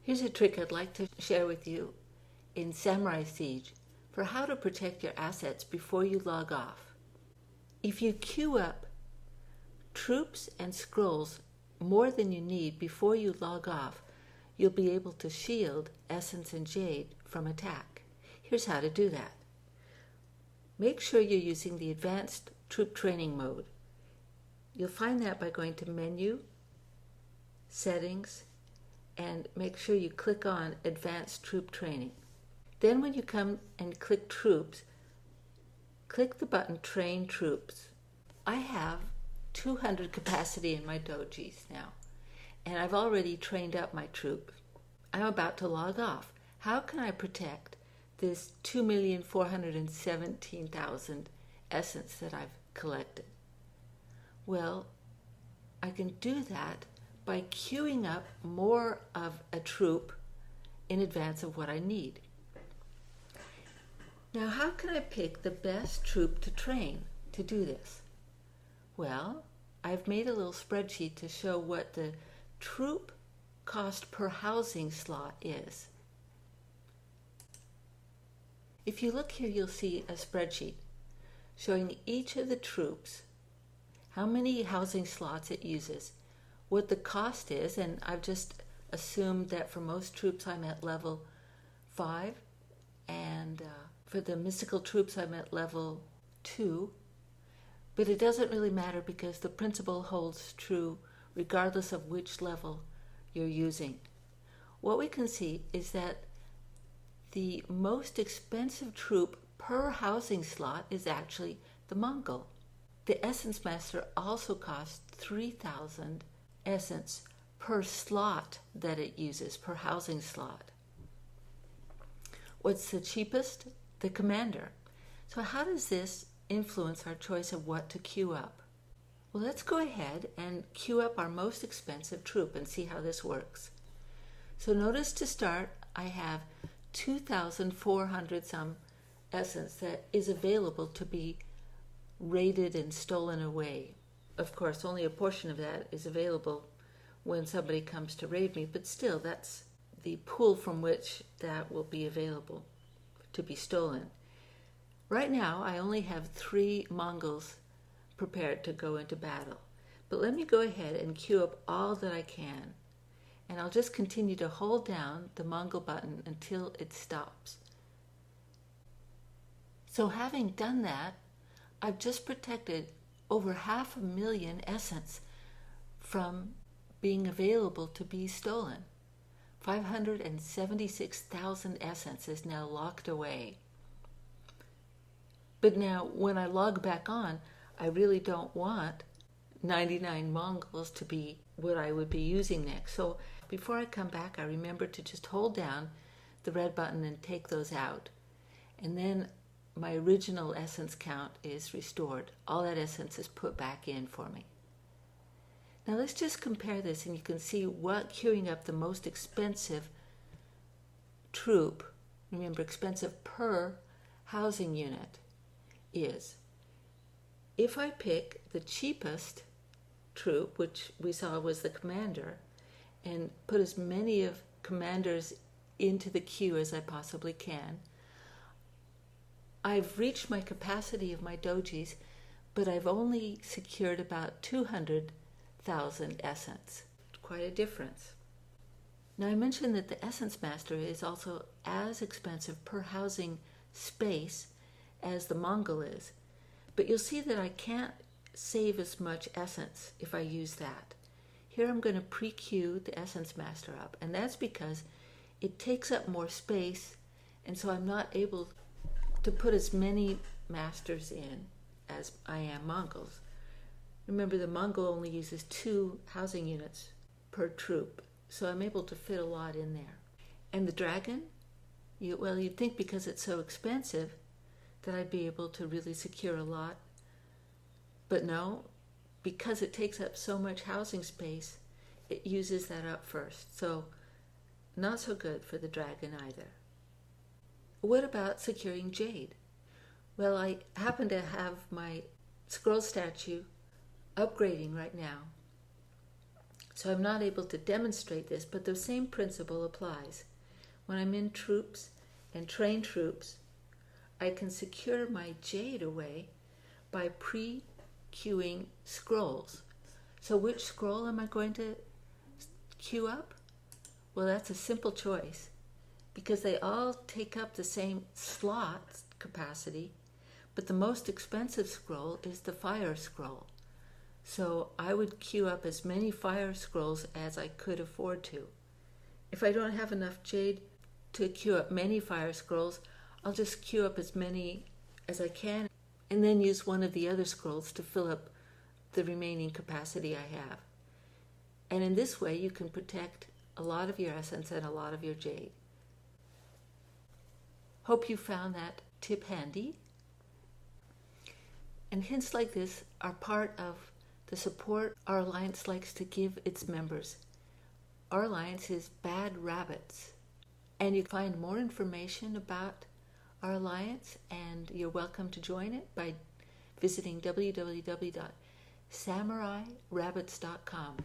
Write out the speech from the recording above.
Here's a trick I'd like to share with you in Samurai Siege for how to protect your assets before you log off. If you queue up troops and scrolls more than you need before you log off, you'll be able to shield Essence and Jade from attack. Here's how to do that. Make sure you're using the Advanced Troop Training mode. You'll find that by going to Menu, Settings, and make sure you click on Advanced Troop Training. Then when you come and click Troops, click the button Train Troops. I have 200 capacity in my dojis now, and I've already trained up my troops. I'm about to log off. How can I protect this 2,417,000 essence that I've collected? Well, I can do that by queuing up more of a troop in advance of what I need. Now, how can I pick the best troop to train to do this? Well, I've made a little spreadsheet to show what the troop cost per housing slot is. If you look here, you'll see a spreadsheet showing each of the troops, how many housing slots it uses, what the cost is, and I've just assumed that for most troops I'm at level 5, and for the mystical troops I'm at level 2, but it doesn't really matter because the principle holds true regardless of which level you're using. What we can see is that the most expensive troop per housing slot is actually the Mongol. The Essence Master also costs 3,000 essence per slot that it uses, per housing slot. What's the cheapest? The Commander. So how does this influence our choice of what to queue up? Well, let's go ahead and queue up our most expensive troop and see how this works. So notice to start, I have 2,400 some essence that is available to be raided and stolen away. Of course, only a portion of that is available when somebody comes to raid me, but still, that's the pool from which that will be available to be stolen. Right now, I only have 3 Mongols prepared to go into battle. But let me go ahead and queue up all that I can. And I'll just continue to hold down the Mongol button until it stops. So having done that, I've just protected over 500,000 essence from being available to be stolen. 576,000 essence is now locked away. But now when I log back on, I really don't want 99 Mongols to be what I would be using next. So before I come back, I remember to just hold down the red button and take those out. And then my original essence count is restored. All that essence is put back in for me. Now let's just compare this, and you can see what queuing up the most expensive troop, remember expensive per housing unit, is. If I pick the cheapest troop, which we saw was the Commander, and put as many of commanders into the queue as I possibly can, I've reached my capacity of my dojis, but I've only secured about 200,000 essence. Quite a difference. Now I mentioned that the Essence Master is also as expensive per housing space as the Mongol is, but you'll see that I can't save as much essence if I use that. Here I'm going to pre-queue the Essence Master up, and that's because it takes up more space, and so I'm not able to put as many masters in as I am Mongols. Remember, the Mongol only uses 2 housing units per troop, so I'm able to fit a lot in there. And the dragon, you'd think because it's so expensive that I'd be able to really secure a lot, but no, because it takes up so much housing space, it uses that up first. So not so good for the dragon either. What about securing Jade? Well, I happen to have my scroll statue upgrading right now. So I'm not able to demonstrate this, but the same principle applies. When I'm in troops and train troops, I can secure my jade away by pre-queuing scrolls. So which scroll am I going to queue up? Well, that's a simple choice because they all take up the same slot capacity, but the most expensive scroll is the fire scroll. So I would queue up as many fire scrolls as I could afford to. If I don't have enough jade to queue up many fire scrolls, I'll just queue up as many as I can and then use one of the other scrolls to fill up the remaining capacity I have. And in this way, you can protect a lot of your essence and a lot of your jade. Hope you found that tip handy. And hints like this are part of the support our Alliance likes to give its members. Our Alliance is Bad Rabbits. And you can find more information about our Alliance, and you're welcome to join it by visiting www.samurairabbits.com.